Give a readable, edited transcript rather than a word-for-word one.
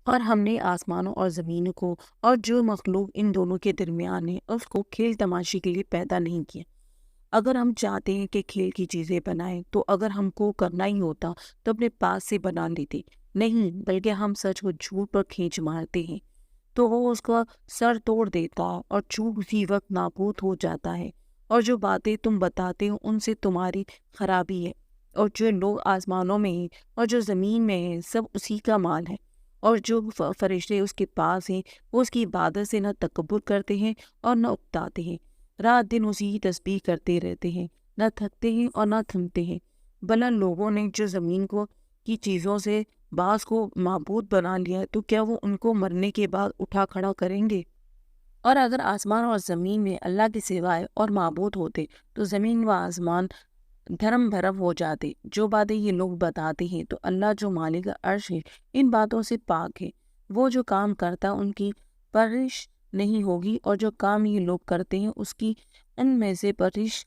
اور ہم نے آسمانوں اور زمین کو اور جو مخلوق ان دونوں کے درمیان ہے اس کو کھیل تماشے کے لیے پیدا نہیں کیا۔ اگر ہم چاہتے ہیں کہ کھیل کی چیزیں بنائیں تو اگر ہم کو کرنا ہی ہوتا تو اپنے پاس سے بنا لیتے، نہیں بلکہ ہم سچ کو جھوٹ پر کھینچ مارتے ہیں تو وہ اس کا سر توڑ دیتا اور جھوٹ اسی وقت نابود ہو جاتا ہے، اور جو باتیں تم بتاتے ہو ان سے تمہاری خرابی ہے، اور جو لوگ آسمانوں میں ہیں اور جو زمین میں ہیں سب اسی کا مال ہے، اور جو فرشتے اس کے پاس ہیں وہ اس کی عبادت سے نہ تکبر کرتے ہیں اور نہ اکتاتے ہیں، رات دن اسی کی تسبیح کرتے رہتے ہیں، نہ تھکتے ہیں اور نہ تھمتے ہیں۔ بھلا لوگوں نے جو زمین کو کی چیزوں سے بعض کو معبود بنا لیا ہے تو کیا وہ ان کو مرنے کے بعد اٹھا کھڑا کریں گے؟ اور اگر آسمان اور زمین میں اللہ کے سوائے اور معبود ہوتے تو زمین و آسمان دھرم بھرم ہو جاتے۔ جو باتیں یہ لوگ بتاتے ہیں تو اللہ جو مالک عرش ہے ان باتوں سے پاک ہے، وہ جو کام کرتا ان کی پرورش نہیں ہوگی، اور جو کام یہ لوگ کرتے ہیں اس کی ان میں سے پرورش